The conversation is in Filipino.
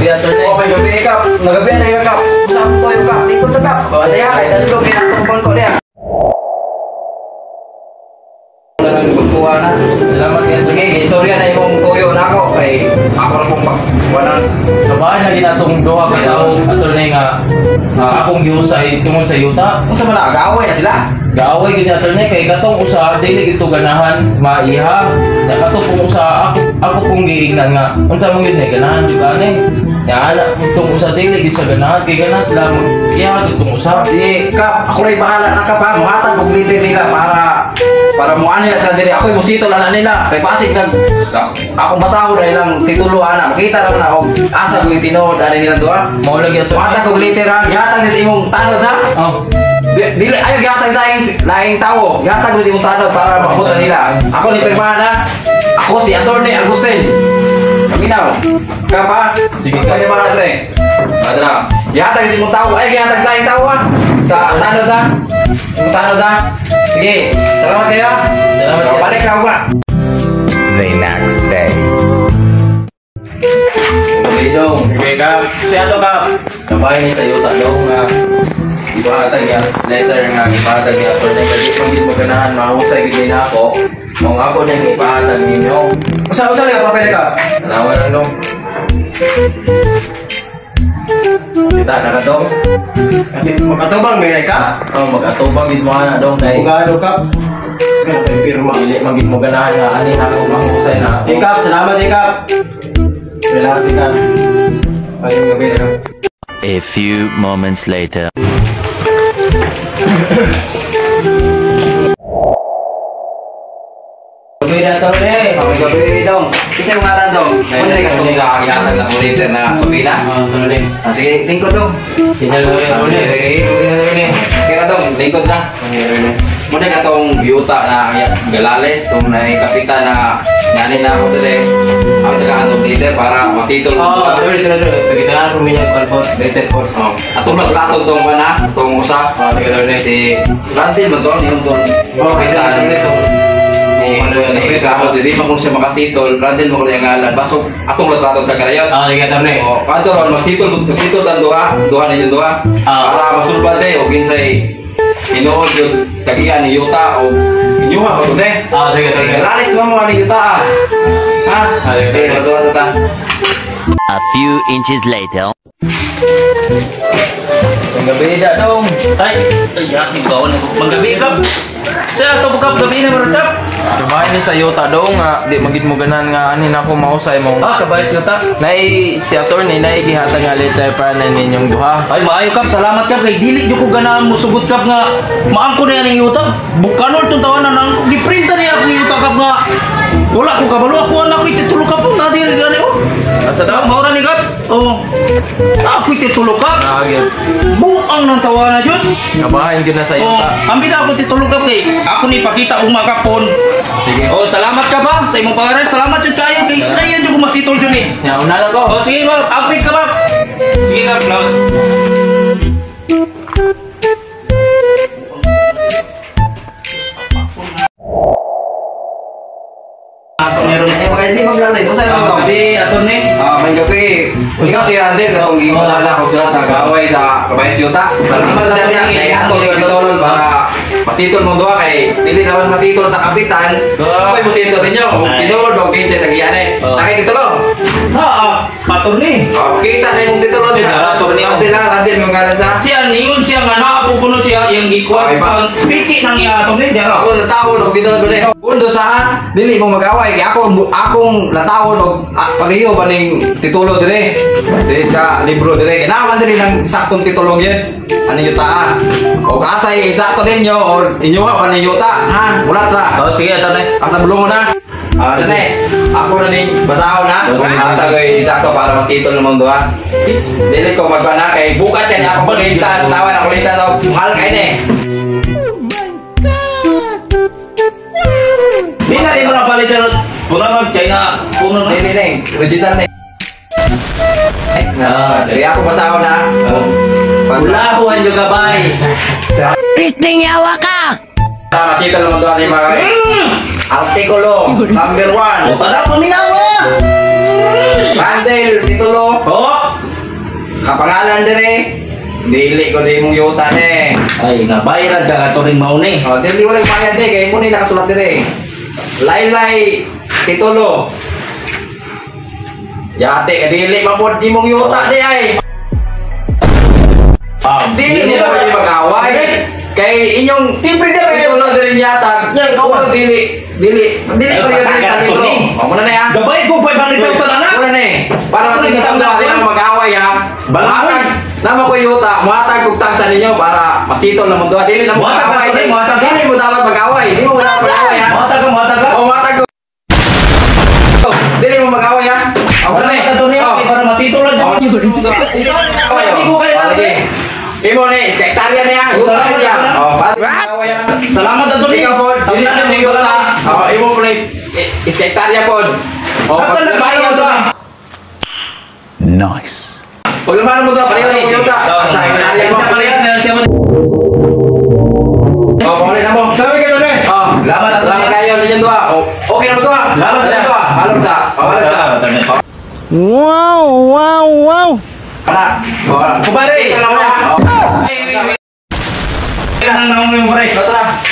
gabi attorney. Oh, may gabi kap. Nagabi na kap. Saan ko yung kap? Likod sa kap. Oh, ano yan? Dalo ginatong ko niya. Salamat yan. Sige, istorya na imong tuyo na ako. Kay ako na pong pagwanan. Kabahan na ginatong duha ka taong attorney nga akong giusay tungod sa yuta. Kung sa mga nag-aaway na sila. Gaaway gid attorney kay katong usa dili gito ganahan maiha. Ya katong kung usa ako kung giingnan nga unsa mo gid ni ganahan di ba ni? Ya ana itong usa dili gid sa ganahan kay ganahan sila mag-iya itong usa. Si Kap, ako rin bahala na Kap ha. Muhatag og leader nila para muan nila sila diri. Ako musito lang na nila. Kay pasig akong basahon na ilang titulo ana. Makita lang na ako asa ko tinuod ani nila duha. Mao lagi attorney. Muhatag og leader ha. Gihatag sa imong tanod ha. Oh. Dili ayo gihatag sa laing tawo. Gihatag sa imong tanod para mabutan nila. Ako ni pirmahan ha. Ako si Attorney Agustin. Kaminaw. Kap ha. Sige, Kap. Kaya mga tre. Madra. Gihatag sa imong tawo. Ay gihatag sa laing tawo ha. Sa tanod ha. Imong tanod ha. Sige. Salamat kayo. Salamat. Balik na ako ba? The next day. Dong, Kap. Siya to Kap. Kabay ni sa yuta daw nga ibahatag niya letter nga ibahatag niya attorney kay di pang mo ganahan mahusay gid na ako. Mong ako nang ibahatag ninyo. Usa lang papel ka. Tanawan lang dong. Kita na ka dong. Kasi makatubang may ka. Oh, mag-atubang gid mo ana dong kay Bugado ka. Kaya pirma. dili man gid mo ganahan nga ani ako mahusay na. Ikap, salamat Ikap. Salamat Ikap. Ayong gabi na. A few moments later. Gabi na to eh. Gabi dong. Kasi mga ran dong. Ano ka tong kakihatag na ulitin na subila? Tuloy. Sige, tingkod dong. Sinyal mo yan ulit. Kira dong, tingkod na. Muna ka tong yuta na galales, tong na kapitan na nganin na ako dali. Ako taga-anong leader para masitol. Tuloy. Kita na ruminyag albot. Rated for. Atong naglatod tong kana, tong usap. Si Rantil man to, yung tong kapitan. Nagreklamo dili man kung siya makasitol, Rantil mo ko yung ngalan. Basok atong naglatod sa karayot. Sige attorney. Kanto ron, magsitol ang duha ninyo duha. Para masulbad o kinsay inuod yung tagian ni Yuta o inyuha pa ito eh. Sige attorney. Lalis naman mga ni Yuta ha? Sige, matuwa ta. A few inches later. Manggabi na dong. Ay, yakin ko na manggabi ka. Sa to Kap gabi na marutap. Kabay ni sa yuta dong nga di magid mo ganan nga anin ako mausay mo. Kabay sa yuta. Nay si attorney nay gihatag nga letter para na ninyong duha. Ay maayo Kap, salamat Kap kay dili jud ko ganahan mo sugot Kap nga maangko na yan ang yuta. Bukanon tong tawanan nang giprinta niya ako yuta Kap nga. Wala ko kabalo ako anak ko titulo Kap na dili gani oh. Asa daw? Maura ni Kap. Oh. Ako titulo Kap. Agil. Buang nang tawanan jud. Kabahin gyud na sa Oh, yuta. ambi na ako titulo Kap kay ako ni pakita og makapon. Sige. Oh, salamat ka ba sa imong pangalan. Salamat jud kayo kay nayan jud ko masitol jud ni. Ya una lang ko. Oh, sige Kap, update ka ba? Sige Kap, no. Ato meron. Hindi maglalis. Usay mo ito. Gabi, attorney. May gabi. Ikaw si Rantil na kung gipadala ko sila nag-away sa kabayas Yuta. Salamat sa niya. Kaya ato ni Kasitolon para masitol mo doha kay dili naman masitol sa kapitan. Ako'y masitol ninyo. Tinulod o kinsay tagiyan eh. Nakikitulo. Attorney. Kita na yung titulo niya. Rantil yung ngalan sa. Siya ningon siya nga naapupuno siya yung gikuha sa piki ng iya attorney. Ako natawon og dito dili. Undo sa dili mo mag-away kay akong natawon og pareho ba ning titulo dire. Dire sa libro dire. Kailangan dire ng saktong titulo gyud. Ano yuta? O asay eksakto ninyo or inyo pa ni yuta ha. Wala ra. Oh, sige attorney. Asa bulong na. Kasi ako na ning basahon na. Asa koy eksakto para masitol ng mundo ha. Dili ko magana kay bukat yan ako kulinta sa tawan ako kulinta sa mahal kay ni. Di na rin mo na palitan. Puno China. Puno na. Ni. Original ni. Dari ako basahon na. Wala ko ang gabay. Pisting yawa ka! Masitol ng mundo kasi mga artikulo number 1. Para po nilawa. Randel, titulo. Oh, Kapangalan dire. Dili ko di mong yuta ni. Ay, nabayaran ka ka to rin mauni. Oh, dili wala bayad ni kay mo ni nakasulat dire. Laylay titulo. Yate ka dili mapod di mong yuta di ay. Dili mo pwede mag-away. Kay inyong timbre na kayo na din yata. Yan, ikaw dili pa rin sa libro. O, muna na yan. Gabay ko 500,000 anak. Muna na eh. Para masigitang na din ang mag-away ha. Muhatag, naman ko yuta, muhatag kugtang sa ninyo para masito na mundo. Dili na mo mag-away. Dili mo dapat mag-away. Dili mo dapat mag-away ha. Muhatag ka. O, muhatag ko. Dili mo mag-away ha. O, muna na eh. Ito niya, para masito lang. Hindi ko kayo lagi. Imo ni, sektarya niya, yuta niya. O, pati mag-away ha. Salamat ato Ikaw po, dili na mo yuta. O, imo po ni, sektarya po. O, paglabayan mo doon. Nice. Paglabayan mo doon, pareho ni yuta. Sa sektarya mo. O, pangulin na mo. Sabi ka doon eh. O, lamat kayo ninyo doon. O, okay na mo doon. Lamat sa doon. Halong sa. O, halong sa. Wow. Wala. O, Kumare. ikaw lang mo. Kailangan na mo yung pare. Tara.